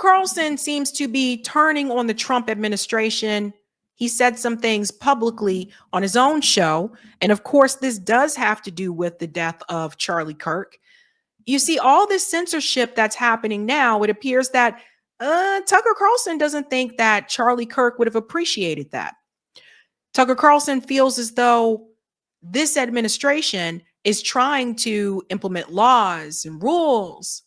Carlson seems to be turning on the Trump administration. He said some things publicly on his own show. And of course, this does have to do with the death of Charlie Kirk. You see, all this censorship that's happening now, it appears that Tucker Carlson doesn't think that Charlie Kirk would have appreciated that. Tucker Carlson feels as though this administration is trying to implement laws and rules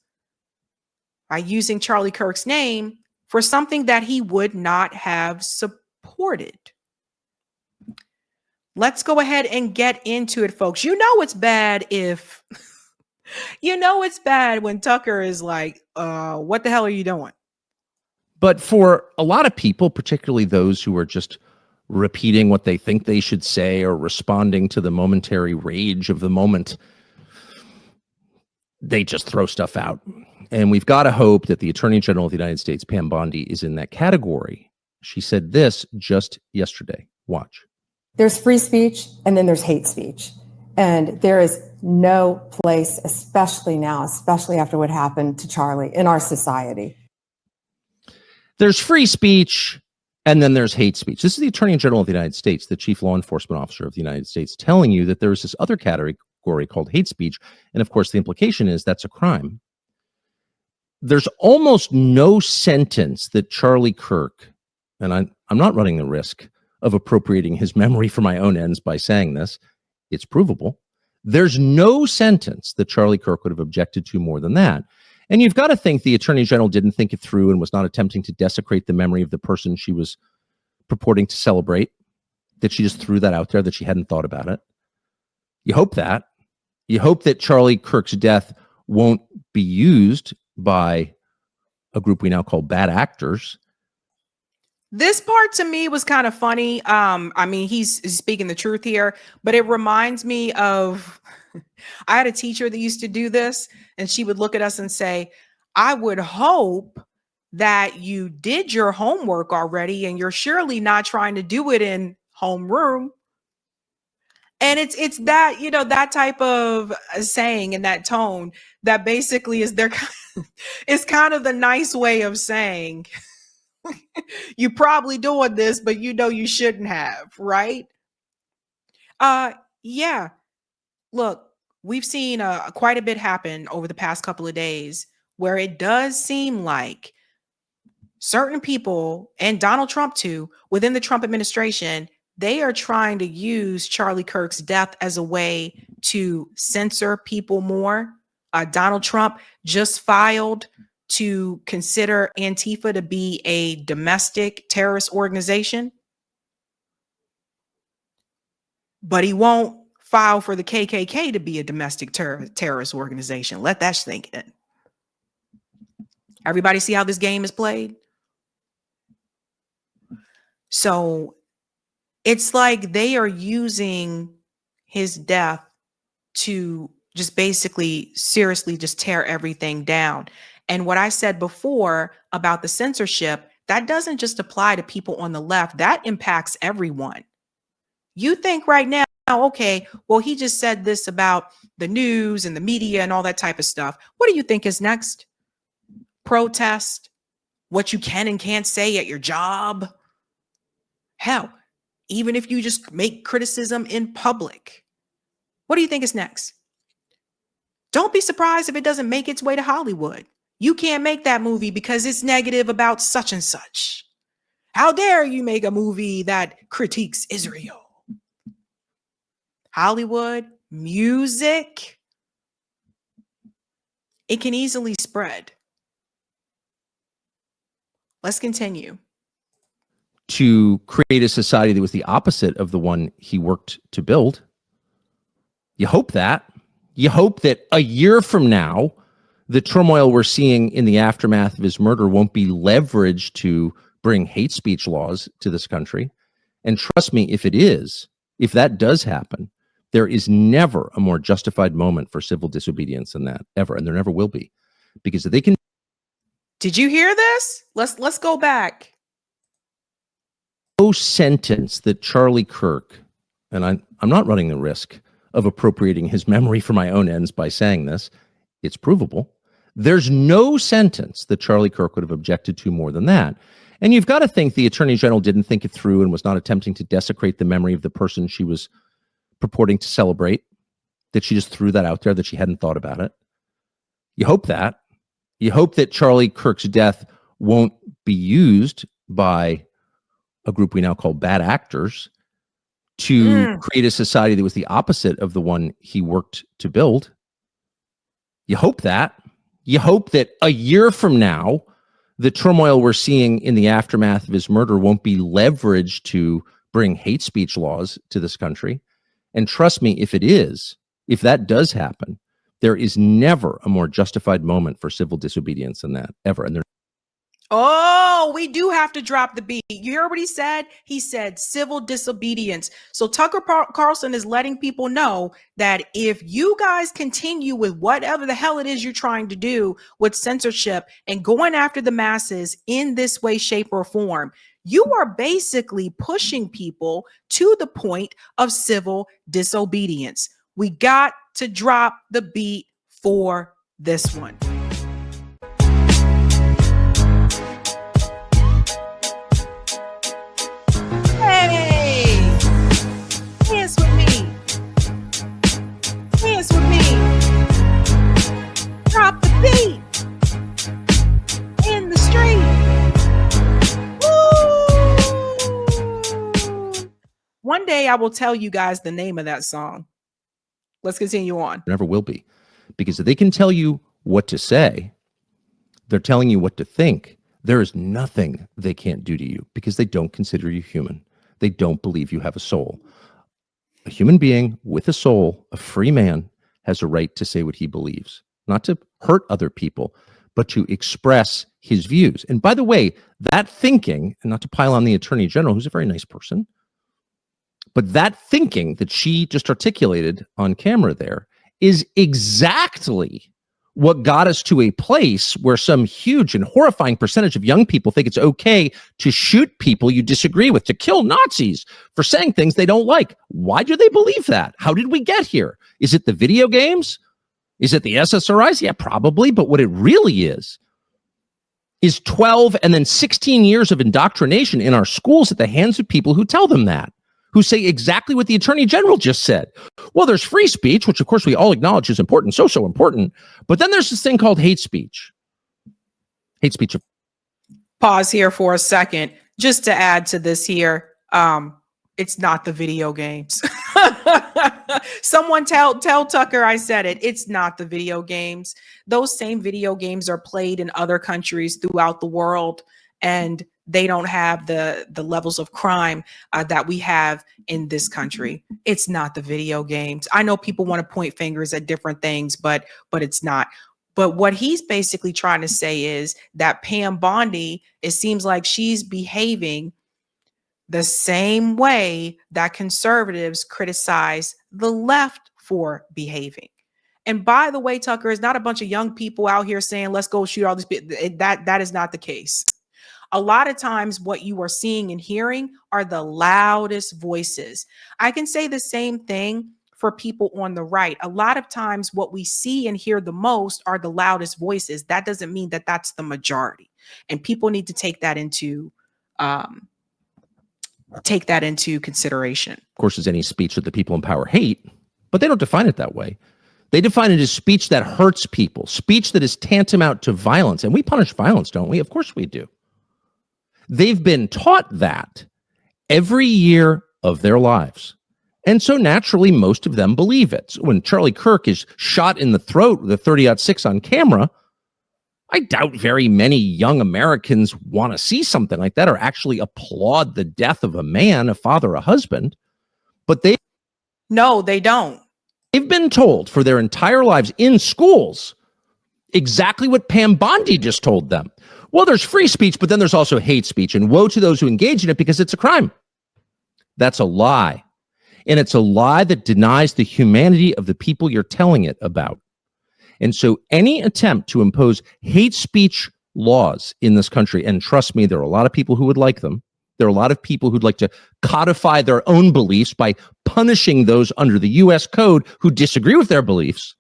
by using Charlie Kirk's name for something that he would not have supported. Let's go ahead and get into it, folks. You know it's bad if it's bad when Tucker is like, what the hell are you doing? But for a lot of people, particularly those who are just repeating what they think they should say or responding to the momentary rage of the moment, they just throw stuff out. And we've got to hope that the Attorney General of the United States, Pam Bondi, is in that category. She said this just yesterday. Watch. There's free speech and then there's hate speech. And there is no place, especially now, especially after what happened to Charlie, in our society. There's free speech and then there's hate speech. This is the Attorney General of the United States, the Chief Law Enforcement Officer of the United States, telling you that there is this other category called hate speech. And of course, the implication is that's a crime. There's almost no sentence that Charlie Kirk, and I'm not running the risk of appropriating his memory for my own ends by saying this, it's provable. There's no sentence that Charlie Kirk would have objected to more than that. And you've got to think the Attorney General didn't think it through and was not attempting to desecrate the memory of the person she was purporting to celebrate, that she just threw that out there, that she hadn't thought about it. You hope that. You hope that Charlie Kirk's death won't be used by a group we now call bad actors. This part to me was kind of funny. I mean, he's speaking the truth here, but it reminds me of, I had a teacher that used to do this, and she would look at us and say, I would hope that you did your homework already, and you're surely not trying to do it in homeroom. And it's that, that type of saying and that tone that basically is it's kind of the nice way of saying, you probably doing this, but you shouldn't have, right? Yeah. Look, we've seen quite a bit happen over the past couple of days where it does seem like certain people, and Donald Trump too, within the Trump administration, they are trying to use Charlie Kirk's death as a way to censor people more. Donald Trump just filed to consider Antifa to be a domestic terrorist organization, but he won't file for the KKK to be a domestic terrorist organization. Let that sink in. Everybody see how this game is played? So it's like they are using his death to just basically seriously just tear everything down. And what I said before about the censorship, that doesn't just apply to people on the left. That impacts everyone. You think right now, okay, well, he just said this about the news and the media and all that type of stuff. What do you think is next? Protest? What you can and can't say at your job? Hell, even if you just make criticism in public, what do you think is next? Don't be surprised if it doesn't make its way to Hollywood. You can't make that movie because it's negative about such and such. How dare you make a movie that critiques Israel? Hollywood, music, it can easily spread. Let's continue. To create a society that was the opposite of the one he worked to build. You hope that. You hope that a year from now, the turmoil we're seeing in the aftermath of his murder won't be leveraged to bring hate speech laws to this country. And trust me, if it is, if that does happen, there is never a more justified moment for civil disobedience than that, ever. And there never will be. Because if they can... Did you hear this? Let's go back. No sentence that Charlie Kirk, and I'm not running the risk of appropriating his memory for my own ends by saying this, it's provable. There's no sentence that Charlie Kirk would have objected to more than that. And you've got to think the Attorney General didn't think it through and was not attempting to desecrate the memory of the person she was purporting to celebrate, that she just threw that out there, that she hadn't thought about it. You hope that. You hope that Charlie Kirk's death won't be used by a group we now call bad actors to create a society that was the opposite of the one he worked to build. You hope that. You hope that a year from now, the turmoil we're seeing in the aftermath of his murder won't be leveraged to bring hate speech laws to this country. And trust me, if it is, if that does happen, there is never a more justified moment for civil disobedience than that, ever. And oh, we do have to drop the beat. You hear what he said? He said civil disobedience. So Tucker Carlson is letting people know that if you guys continue with whatever the hell it is you're trying to do with censorship and going after the masses in this way, shape, or form, you are basically pushing people to the point of civil disobedience. We got to drop the beat for this one. Dance with me. Dance with me. Drop the beat. In the street. Woo! One day I will tell you guys the name of that song. Let's continue on. Never will be. Because if they can tell you what to say, they're telling you what to think. There is nothing they can't do to you because they don't consider you human. They don't believe you have a soul. A human being with a soul, a free man, has a right to say what he believes, not to hurt other people, but to express his views. And by the way, that thinking, and not to pile on the Attorney General, who's a very nice person, but that thinking that she just articulated on camera there is exactly what got us to a place where some huge and horrifying percentage of young people think it's okay to shoot people you disagree with, to kill Nazis for saying things they don't like. Why do they believe that? How did we get here? Is it the video games? Is it the SSRIs? Yeah, probably. But what it really is 12 and then 16 years of indoctrination in our schools at the hands of people who tell them that, who say exactly what the Attorney General just said. Well, there's free speech, which of course we all acknowledge is important, so important. But then there's this thing called hate speech. Hate speech. Pause here for a second, just to add to this here. It's not the video games. Someone tell Tucker I said it. It's not the video games. Those same video games are played in other countries throughout the world, and they don't have the levels of crime that we have in this country. It's not the video games. I know people want to point fingers at different things, but it's not. But what he's basically trying to say is that Pam Bondi, it seems like she's behaving the same way that conservatives criticize the left for behaving. And by the way, Tucker, is not a bunch of young people out here saying, let's go shoot all these people. That is not the case. A lot of times what you are seeing and hearing are the loudest voices. I can say the same thing for people on the right. A lot of times what we see and hear the most are the loudest voices. That doesn't mean that that's the majority. And people need to take that into consideration. Of course, as any speech that the people in power hate, but they don't define it that way. They define it as speech that hurts people, speech that is tantamount to violence. And we punish violence, don't we? Of course we do. They've been taught that every year of their lives. And so naturally, most of them believe it. So when Charlie Kirk is shot in the throat with a 30-06 on camera, I doubt very many young Americans want to see something like that or actually applaud the death of a man, a father, a husband. But they don't. They've been told for their entire lives in schools exactly what Pam Bondi just told them. Well, there's free speech, but then there's also hate speech, and woe to those who engage in it because it's a crime. That's a lie. And it's a lie that denies the humanity of the people you're telling it about. And so any attempt to impose hate speech laws in this country, and trust me, there are a lot of people who would like them. There are a lot of people who'd like to codify their own beliefs by punishing those under the U.S. code who disagree with their beliefs.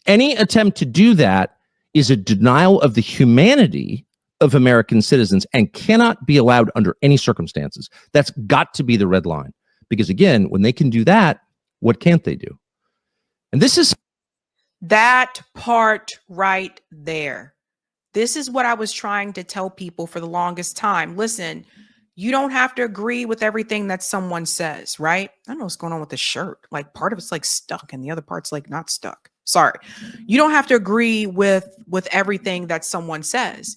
Any attempt to do that is a denial of the humanity of American citizens and cannot be allowed under any circumstances. That's got to be the red line. Because again, when they can do that, what can't they do? And this is that part right there. This is what I was trying to tell people for the longest time. Listen, you don't have to agree with everything that someone says, right? I don't know what's going on with the shirt. Like part of it's like stuck and the other part's like not stuck. Sorry. You don't have to agree with everything that someone says.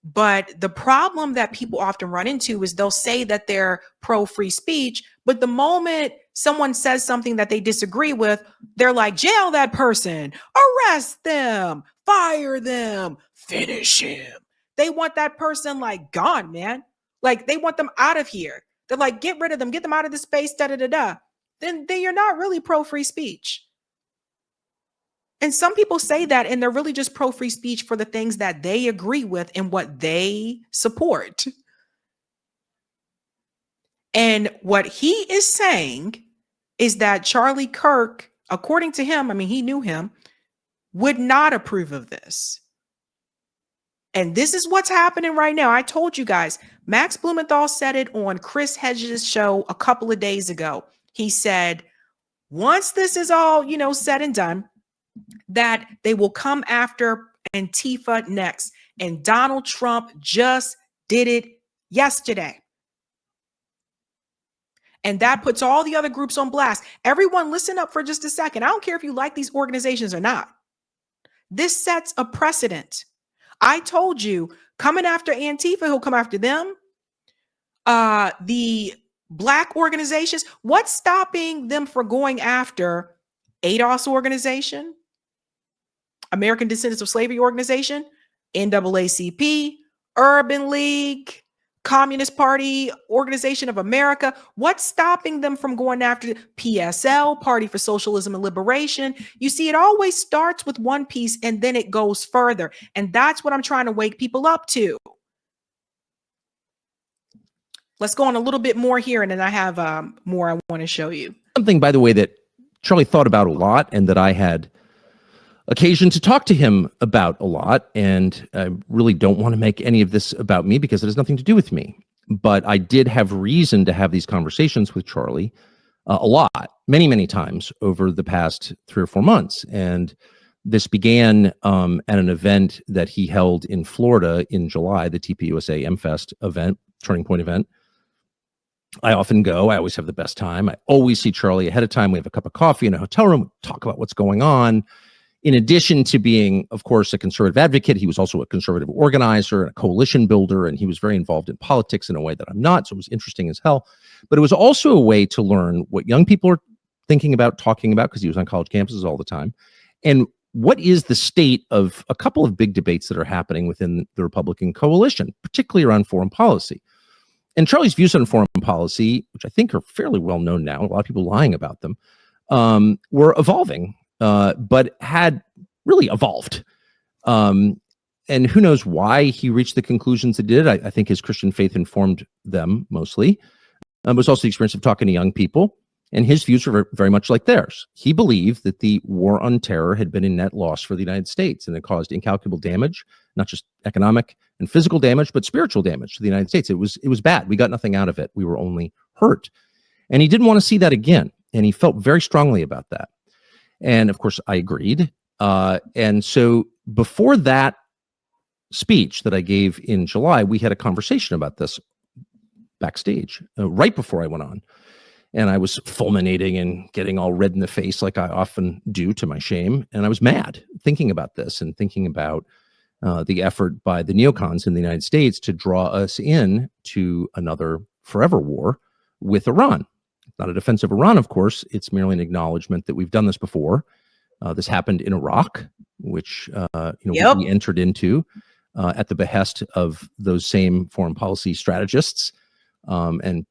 But the problem that people often run into is they'll say that they're pro free speech, but the moment someone says something that they disagree with, they're like, jail that person, arrest them, fire them, finish him. They want that person like gone, man. Like they want them out of here. They're like, get rid of them, get them out of the space, da da da da. Then you're not really pro free speech. And some people say that, and they're really just pro free speech for the things that they agree with and what they support. And what he is saying is that Charlie Kirk, according to him, I mean, he knew him, would not approve of this. And this is what's happening right now. I told you guys, Max Blumenthal said it on Chris Hedges' show a couple of days ago. He said, once this is all, said and done, that they will come after Antifa next. And Donald Trump just did it yesterday. And that puts all the other groups on blast. Everyone, listen up for just a second. I don't care if you like these organizations or not. This sets a precedent. I told you, coming after Antifa, he'll come after them. The Black organizations, what's stopping them from going after ADOS organization, American Descendants of Slavery organization, NAACP, Urban League, Communist Party, Organization of America? What's stopping them from going after PSL, Party for Socialism and Liberation? You see, it always starts with one piece and then it goes further. And that's what I'm trying to wake people up to. Let's go on a little bit more here, and then I have more I want to show you. Something, by the way, that Charlie thought about a lot and that I had occasion to talk to him about a lot. And I really don't want to make any of this about me because it has nothing to do with me. But I did have reason to have these conversations with Charlie a lot, many, many times over the past 3 or 4 months. And this began at an event that he held in Florida in July, the TPUSA MFest event, Turning Point event. I often go. I always have the best time. I always see Charlie ahead of time. We have a cup of coffee in a hotel room, talk about what's going on. In addition to being, of course, a conservative advocate, he was also a conservative organizer, a coalition builder, and he was very involved in politics in a way that I'm not. So it was interesting as hell. But it was also a way to learn what young people are thinking about, talking about, because he was on college campuses all the time. And what is the state of a couple of big debates that are happening within the Republican coalition, particularly around foreign policy. And Charlie's views on foreign policy, which I think are fairly well known now, a lot of people lying about them, were evolving, but had really evolved. And who knows why he reached the conclusions it did. I think his Christian faith informed them mostly. It was also the experience of talking to young people, and his views were very much like theirs. He believed that the war on terror had been a net loss for the United States, and it caused incalculable damage, not just economic and physical damage, but spiritual damage to the United States. It was bad. We got nothing out of it. We were only hurt. And he didn't want to see that again. And he felt very strongly about that. And of course, I agreed. And so before that speech that I gave in July, we had a conversation about this backstage right before I went on. And I was fulminating and getting all red in the face like I often do, to my shame. And I was mad thinking about this and thinking about the effort by the neocons in the United States to draw us in to another forever war with Iran. Not a defense of Iran, of course. It's merely an acknowledgement that we've done this before. This happened in Iraq, which we entered into at the behest of those same foreign policy strategists, and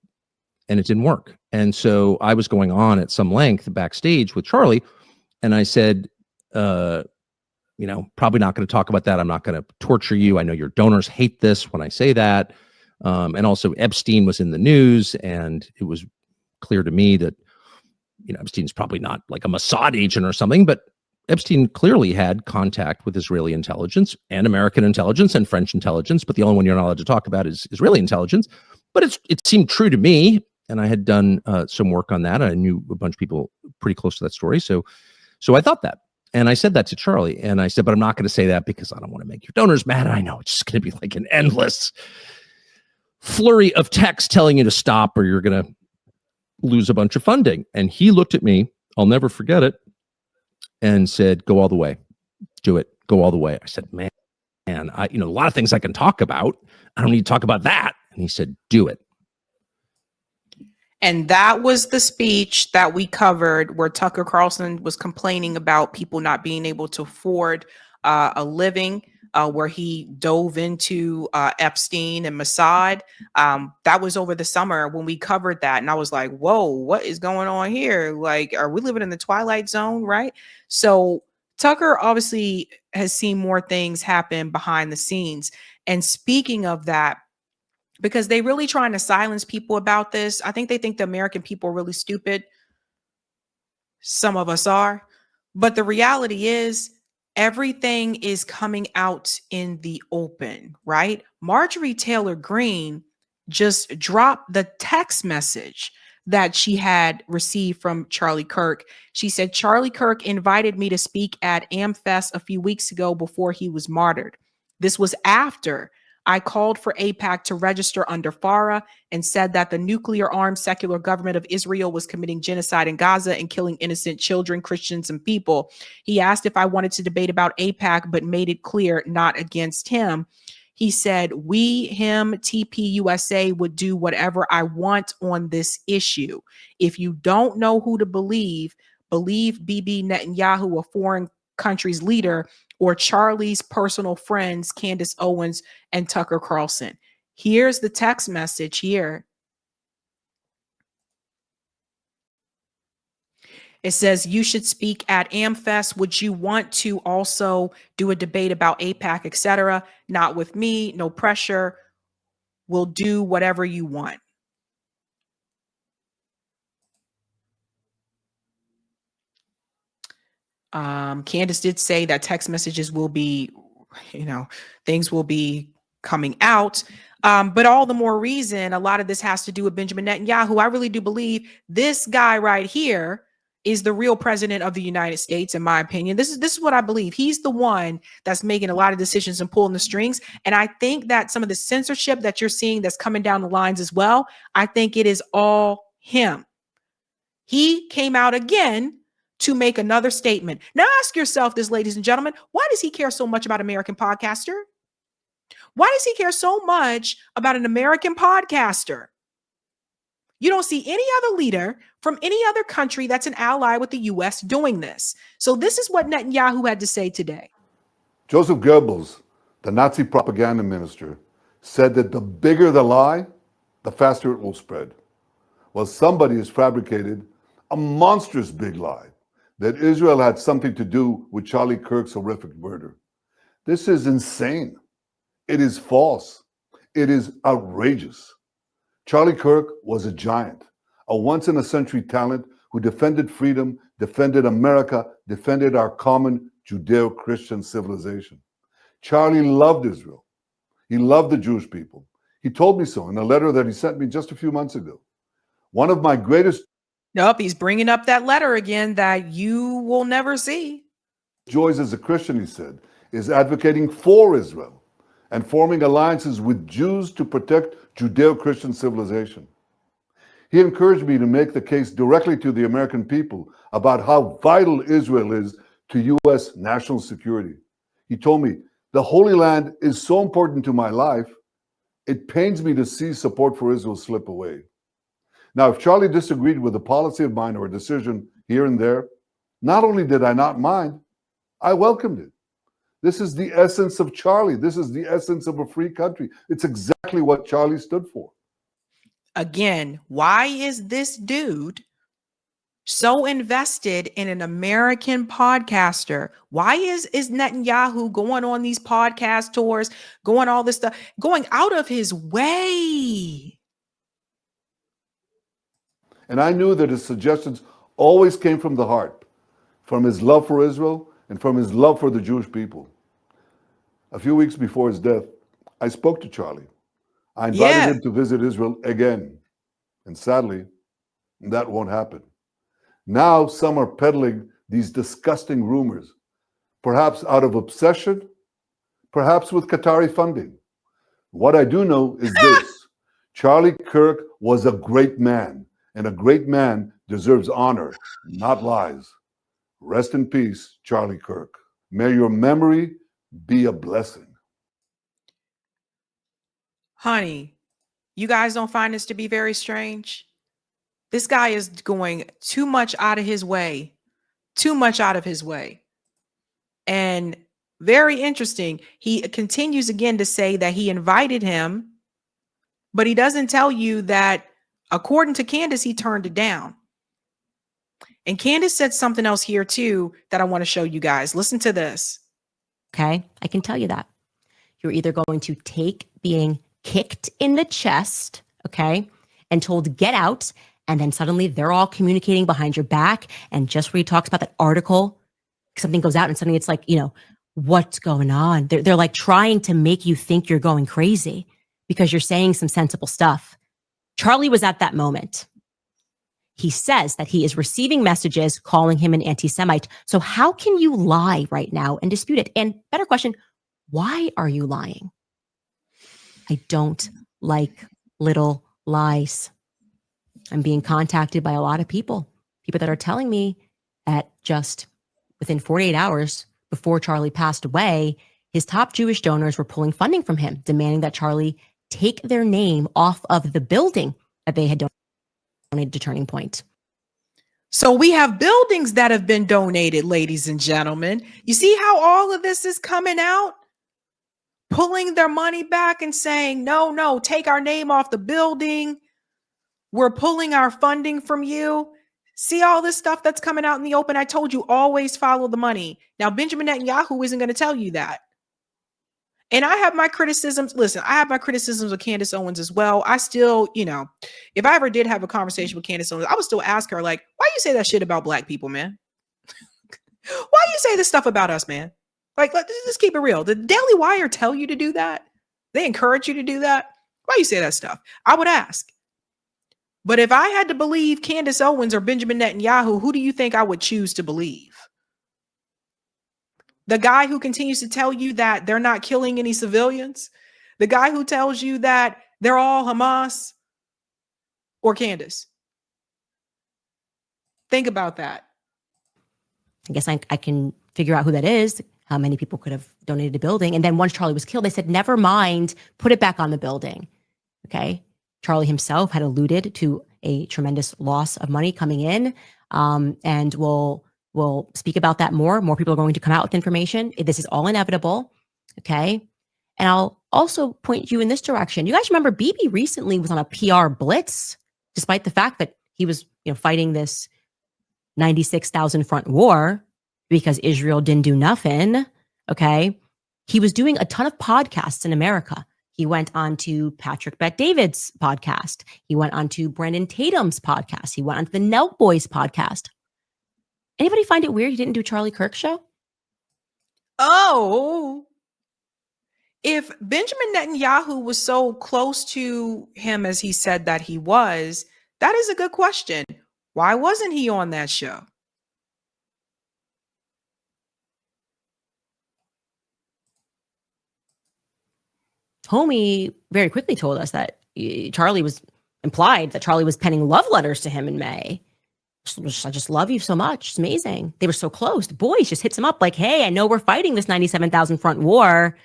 it didn't work. And so I was going on at some length backstage with Charlie, and I said, probably not going to talk about that. I'm not going to torture you. I know your donors hate this when I say that. And also Epstein was in the news, and it was clear to me that, Epstein's probably not like a Mossad agent or something, but Epstein clearly had contact with Israeli intelligence and American intelligence and French intelligence, but the only one you're not allowed to talk about is Israeli intelligence. But it seemed true to me, and I had done some work on that. I knew a bunch of people pretty close to that story, so I thought that. And I said that to Charlie, and I said, but I'm not going to say that because I don't want to make your donors mad. I know it's just going to be like an endless flurry of text telling you to stop or you're going to lose a bunch of funding. And he looked at me, I'll never forget it, and said, go all the way, do it, go all the way. I said, man, a lot of things I can talk about. I don't need to talk about that. And he said, do it. And that was the speech that we covered where Tucker Carlson was complaining about people not being able to afford a living, where he dove into Epstein and Mossad. That was over the summer when we covered that. And I was like, whoa, what is going on here? Like, are we living in the Twilight Zone, right? So Tucker obviously has seen more things happen behind the scenes. And speaking of that, because they really trying to silence people about this. I think they think the American people are really stupid. Some of us are. But the reality is everything is coming out in the open, right? Marjorie Taylor Greene just dropped the text message that she had received from Charlie Kirk. She said, Charlie Kirk invited me to speak at AmFest a few weeks ago before he was martyred. This was after I called for AIPAC to register under FARA and said that the nuclear-armed secular government of Israel was committing genocide in Gaza and killing innocent children, Christians, and people. He asked if I wanted to debate about AIPAC, but made it clear not against him. He said, we, him, TPUSA would do whatever I want on this issue. If you don't know who to believe Bibi Netanyahu, a foreign country's leader, or Charlie's personal friends, Candace Owens and Tucker Carlson. Here's the text message here. It says, you should speak at AmFest. Would you want to also do a debate about AIPAC, etc.? Not with me, no pressure. We'll do whatever you want. Candace did say that text messages will be, things will be coming out. But all the more reason, a lot of this has to do with Benjamin Netanyahu. I really do believe this guy right here is the real president of the United States, in my opinion. This is what I believe. He's the one that's making a lot of decisions and pulling the strings. And I think that some of the censorship that you're seeing that's coming down the lines as well, I think it is all him. He came out again to make another statement. Now ask yourself this, ladies and gentlemen, why does he care so much about American podcaster? Why does he care so much about an American podcaster? You don't see any other leader from any other country that's an ally with the U.S. doing this. So this is what Netanyahu had to say today. Joseph Goebbels, the Nazi propaganda minister, said that the bigger the lie, the faster it will spread. Well, somebody has fabricated a monstrous big lie that Israel had something to do with Charlie Kirk's horrific murder. This is insane. It is false. It is outrageous. Charlie Kirk was a giant, a once-in-a-century talent who defended freedom, defended America, defended our common Judeo-Christian civilization. Charlie loved Israel. He loved the Jewish people. He told me so in a letter that he sent me just a few months ago. One of my greatest Nope, he's bringing up that letter again that you will never see. joys as a Christian, he said, is advocating for Israel and forming alliances with Jews to protect Judeo-Christian civilization. He encouraged me to make the case directly to the American people about how vital Israel is to U.S. national security. He told me, the Holy Land is so important to my life, it pains me to see support for Israel slip away. Now, if Charlie disagreed with a policy of mine or a decision here and there, not only did I not mind, I welcomed it. This is the essence of Charlie. This is the essence of a free country. It's exactly what Charlie stood for. Again, why is this dude so invested in an American podcaster? Why is Netanyahu going on these podcast tours, going all this stuff, going out of his way? And I knew that his suggestions always came from the heart, from his love for Israel and from his love for the Jewish people. A few weeks before his death, I spoke to Charlie. I invited Yeah. him to visit Israel again. And sadly, that won't happen. Now some are peddling these disgusting rumors, perhaps out of obsession, perhaps with Qatari funding. What I do know is this: Charlie Kirk was a great man, and a great man deserves honor, not lies. Rest in peace, Charlie Kirk. May your memory be a blessing. Honey, you guys don't find this to be very strange? This guy is going too much out of his way. Too much out of his way. And very interesting. He continues again to say that he invited him, but he doesn't tell you that, according to Candace, he turned it down. And Candace said something else here too that I want to show you guys. Listen to this. Okay, I can tell you that. You're either going to take being kicked in the chest, okay, and told get out, and then suddenly they're all communicating behind your back. And just where he talks about that article, something goes out and suddenly it's like, you know, what's going on? They're like trying to make you think you're going crazy because you're saying some sensible stuff. Charlie was at that moment. He says that he is receiving messages calling him an anti-Semite. So how can you lie right now and dispute it? And better question, why are you lying? I don't like little lies. I'm being contacted by a lot of people that are telling me that just within 48 hours before Charlie passed away, his top Jewish donors were pulling funding from him, demanding that Charlie take their name off of the building that they had donated to Turning Point. So we have buildings that have been donated, ladies and gentlemen. You see how all of this is coming out? Pulling their money back and saying, no, take our name off the building. We're pulling our funding from you. See all this stuff that's coming out in the open? I told you, always follow the money. Now, Benjamin Netanyahu isn't going to tell you that. And I have my criticisms. Listen, I have my criticisms of Candace Owens as well. I still, if I ever did have a conversation with Candace Owens, I would still ask her, like, why you say that shit about black people, man? Why you say this stuff about us, man? Like, let's just keep it real. Did Daily Wire tell you to do that? They encourage you to do that? Why you say that stuff? I would ask. But if I had to believe Candace Owens or Benjamin Netanyahu, who do you think I would choose to believe? The guy who continues to tell you that they're not killing any civilians? The guy who tells you that they're all Hamas? Or Candace? Think about that. I guess I can figure out who that is, how many people could have donated a building. And then once Charlie was killed, they said, never mind, put it back on the building. Okay. Charlie himself had alluded to a tremendous loss of money coming in, and we'll speak about that more. More people are going to come out with information. This is all inevitable, okay? And I'll also point you in this direction. You guys remember Bibi recently was on a PR blitz, despite the fact that he was fighting this 96,000 front war because Israel didn't do nothing, okay? He was doing a ton of podcasts in America. He went on to Patrick Bet-David's podcast. He went on to Brennan Tatum's podcast. He went on to the Nelk Boys podcast. Anybody find it weird he didn't do Charlie Kirk's show? Oh, if Benjamin Netanyahu was so close to him as he said that he was, that is a good question. Why wasn't he on that show? Homie very quickly told us that Charlie was implied that Charlie was penning love letters to him in May. I just love you so much. It's amazing. They were so close. The boys just hits him up like, hey, I know we're fighting this 97,000 front war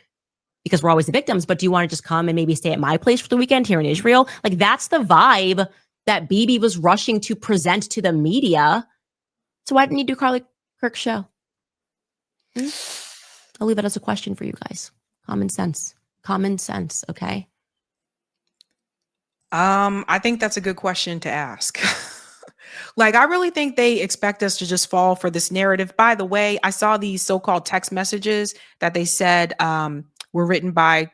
because we're always the victims, but do you want to just come and maybe stay at my place for the weekend here in Israel? Like, that's the vibe that Bibi was rushing to present to the media. So why didn't you do Charlie Kirk's show? I'll leave that as a question for you guys. Common sense, okay? I think that's a good question to ask. Like, I really think they expect us to just fall for this narrative. By the way, I saw these so-called text messages that they said were written by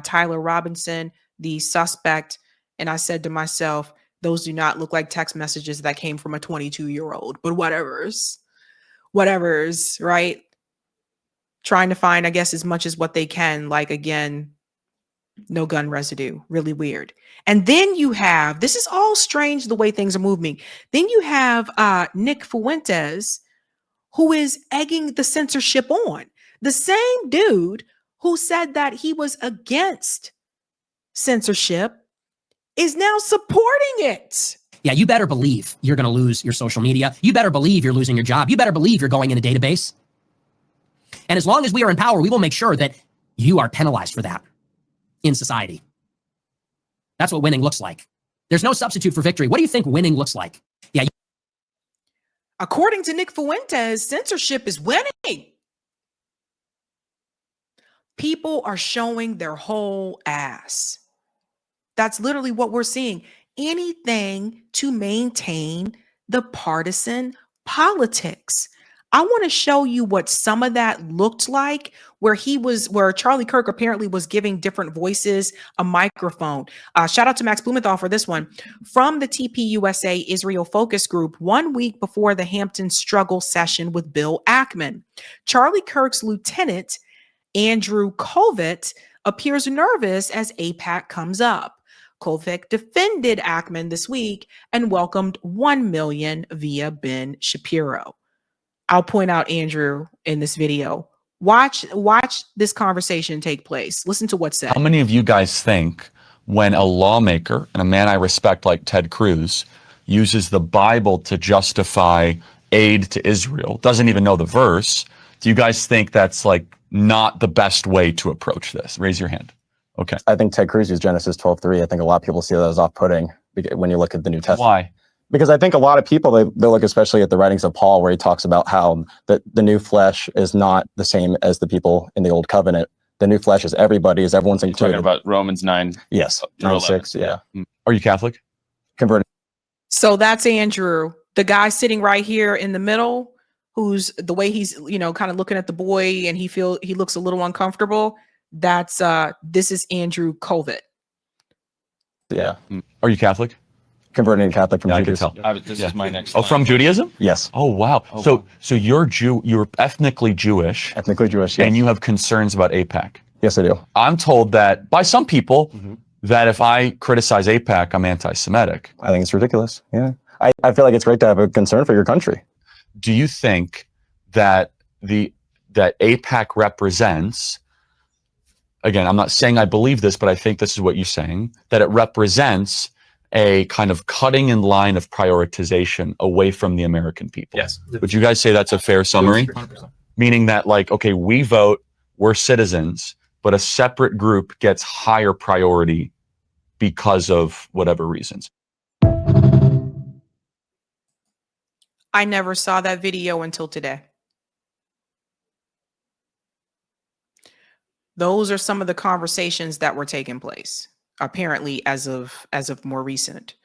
Tyler Robinson, the suspect. And I said to myself, those do not look like text messages that came from a 22-year-old, but whatever's, right? trying to find, I guess, as much as what they can, like, again, no gun residue. Really weird. And then you have, this is all strange the way things are moving. Then you have Nick Fuentes, who is egging the censorship on. The same dude who said that he was against censorship is now supporting it. Yeah, you better believe you're going to lose your social media. You better believe you're losing your job. You better believe you're going in a database. And as long as we are in power, we will make sure that you are penalized for that in society. That's what winning looks like. There's no substitute for victory. What do you think winning looks like? Yeah. According to Nick Fuentes, censorship is winning. People are showing their whole ass. That's literally what we're seeing. Anything to maintain the partisan politics. I want to show you what some of that looked like, where Charlie Kirk apparently was giving different voices a microphone. Shout out to Max Blumenthal for this one. From the TPUSA Israel Focus Group, 1 week before the Hampton struggle session with Bill Ackman, Charlie Kirk's lieutenant, Andrew Colvett, appears nervous as AIPAC comes up. Colvett defended Ackman this week and welcomed 1 million via Ben Shapiro. I'll point out Andrew in this video. Watch this conversation take place. Listen to what's said. How many of you guys think when a lawmaker and a man I respect like Ted Cruz uses the Bible to justify aid to Israel, doesn't even know the verse, do you guys think that's like not the best way to approach this? Raise your hand. Okay. I think Ted Cruz used Genesis 12:3. I think a lot of people see that as off-putting when you look at the New Testament. Why? Because I think a lot of people, they look especially at the writings of Paul, where he talks about how the new flesh is not the same as the people in the old covenant. The new flesh is everybody, is everyone's included. Talking about Romans 9. Yes, 9:6, yeah. Are you Catholic? Converted. So that's Andrew, the guy sitting right here in the middle, who's the way he's, kind of looking at the boy and he looks a little uncomfortable. That's this is Andrew Colvett. Yeah. Are you Catholic? Converting to Catholic from Yeah, Judaism. I could tell. This is my next. Oh, from Judaism? Yes. Oh, wow. So you're you're ethnically Jewish. Ethnically Jewish, yes. And you have concerns about AIPAC. Yes, I do. I'm told that by some people that if I criticize AIPAC, I'm anti-Semitic. I think it's ridiculous. Yeah. I feel like it's great to have a concern for your country. Do you think that that AIPAC represents, again, I'm not saying I believe this, but I think this is what you're saying, that it represents a kind of cutting in line of prioritization away from the American people? Yes. Would you guys say that's a fair summary? 100%. Meaning that, like, okay, we vote, we're citizens, but a separate group gets higher priority because of whatever reasons. I never saw that video until today. Those are some of the conversations that were taking place, apparently as of more recent.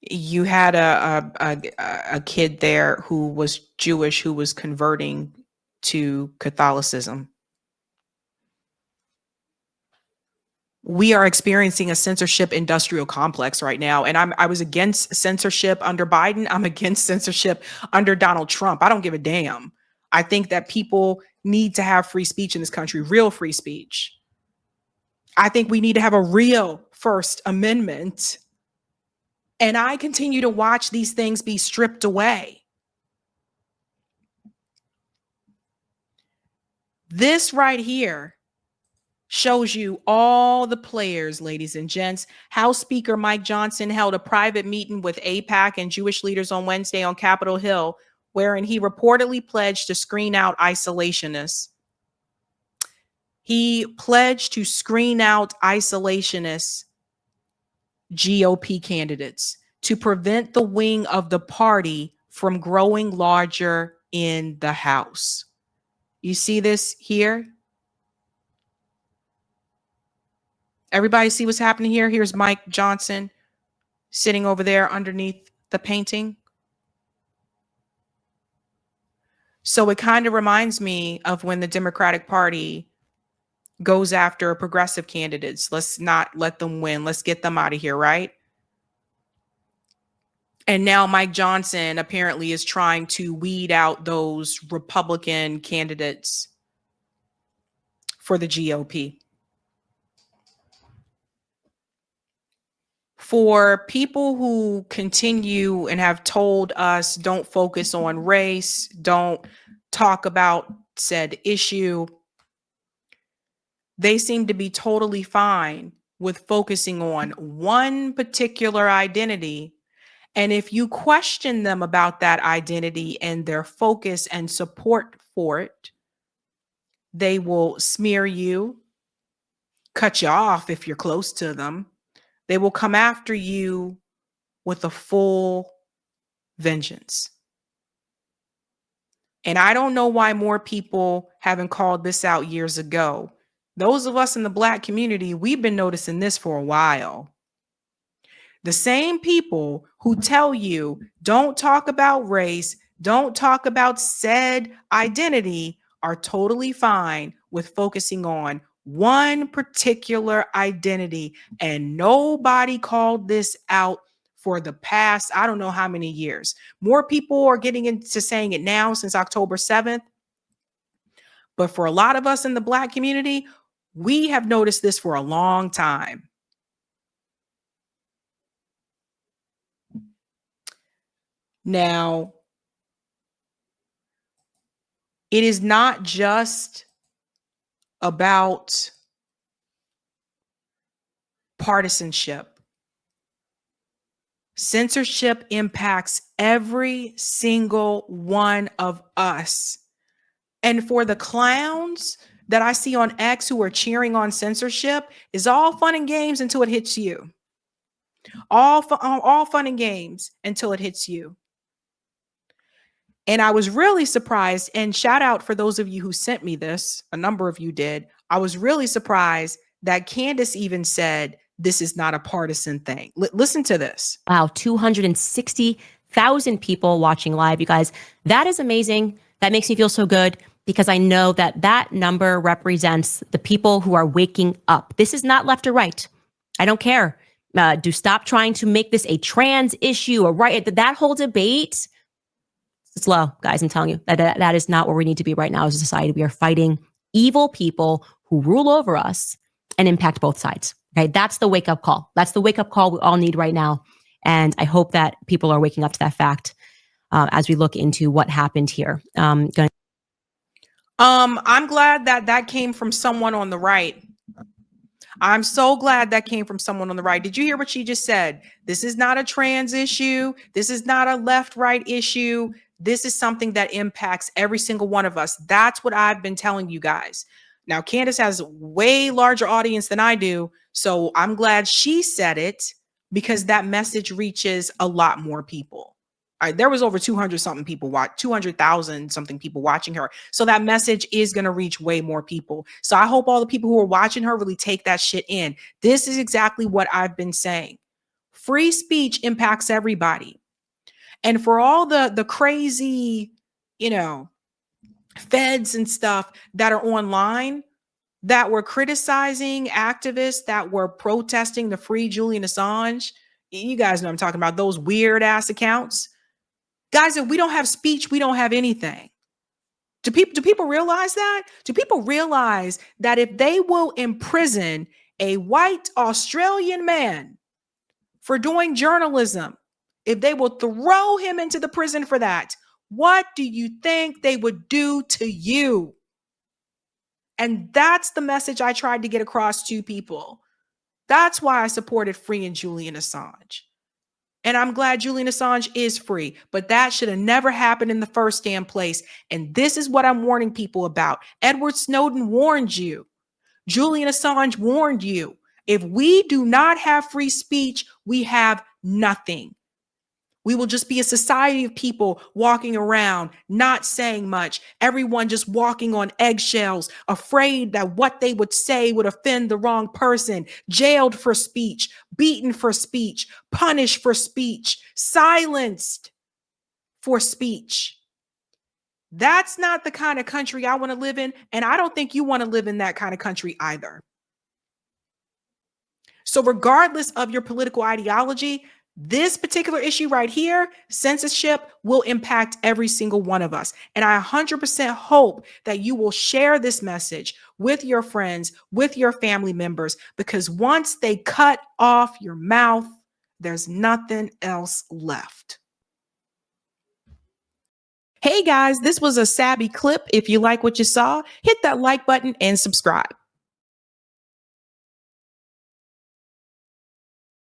You had a kid there who was Jewish, who was converting to Catholicism. We are experiencing a censorship industrial complex right now. And I was against censorship under Biden. I'm against censorship under Donald Trump. I don't give a damn. I think that people need to have free speech in this country, real free speech. I think we need to have a real First Amendment. And I continue to watch these things be stripped away. This right here shows you all the players, ladies and gents. House Speaker Mike Johnson held a private meeting with AIPAC and Jewish leaders on Wednesday on Capitol Hill, wherein he reportedly pledged to screen out isolationists. He pledged to screen out isolationist GOP candidates to prevent the wing of the party from growing larger in the House. You see this here? Everybody see what's happening here? Here's Mike Johnson sitting over there underneath the painting. So it kind of reminds me of when the Democratic Party goes after progressive candidates. Let's not let them win. Let's get them out of here, right? And now Mike Johnson apparently is trying to weed out those Republican candidates for the GOP. For people who continue and have told us don't focus on race, don't talk about said issue, they seem to be totally fine with focusing on one particular identity. And if you question them about that identity and their focus and support for it, they will smear you, cut you off if you're close to them. They will come after you with a full vengeance. And I don't know why more people haven't called this out years ago. Those of us in the Black community, we've been noticing this for a while. The same people who tell you don't talk about race, don't talk about said identity, are totally fine with focusing on one particular identity. And nobody called this out for the past, I don't know how many years. More people are getting into saying it now since October 7th. But for a lot of us in the Black community, we have noticed this for a long time. Now, it is not just about partisanship. Censorship impacts every single one of us. And for the clowns that I see on X who are cheering on censorship, is all fun and games until it hits you. All fun and games until it hits you. And I was really surprised, and shout out for those of you who sent me this, a number of you did. I was really surprised that Candace even said, this is not a partisan thing. Listen to this. Wow, 260,000 people watching live, you guys. That is amazing. That makes me feel so good because I know that that number represents the people who are waking up. This is not left or right. I don't care. Do stop trying to make this a trans issue or right. That whole debate, it's low, guys. I'm telling you that is not where we need to be right now as a society. We are fighting evil people who rule over us and impact both sides. Okay, that's the wake up call. That's the wake up call we all need right now. And I hope that people are waking up to that fact as we look into what happened here. I'm glad that came from someone on the right. I'm so glad that came from someone on the right. Did you hear what she just said? This is not a trans issue. This is not a left-right issue. This is something that impacts every single one of us. That's what I've been telling you guys. Now, Candace has a way larger audience than I do, so I'm glad she said it because that message reaches a lot more people. All right, there was over 200,000 people something people watching her. So that message is going to reach way more people. So I hope all the people who are watching her really take that shit in. This is exactly what I've been saying. Free speech impacts everybody. And for all the crazy, feds and stuff that are online that were criticizing activists that were protesting the free Julian Assange, you guys know I'm talking about those weird ass accounts. Guys, if we don't have speech, we don't have anything. Do people realize that? Do people realize that if they will imprison a white Australian man for doing journalism, if they will throw him into the prison for that, what do you think they would do to you? And that's the message I tried to get across to people. That's why I supported freeing Julian Assange. And I'm glad Julian Assange is free, but that should have never happened in the first damn place. And this is what I'm warning people about. Edward Snowden warned you. Julian Assange warned you. If we do not have free speech, we have nothing. We will just be a society of people walking around, not saying much. Everyone just walking on eggshells, afraid that what they would say would offend the wrong person, jailed for speech, beaten for speech, punished for speech, silenced for speech. That's not the kind of country I want to live in. And I don't think you want to live in that kind of country either. So regardless of your political ideology, This particular issue right here, censorship, will impact every single one of us. And I 100% hope that you will share this message with your friends, with your family members, because once they cut off your mouth, there's nothing else left. Hey guys, this was a Sabby clip. If you like what you saw, hit that like button and subscribe.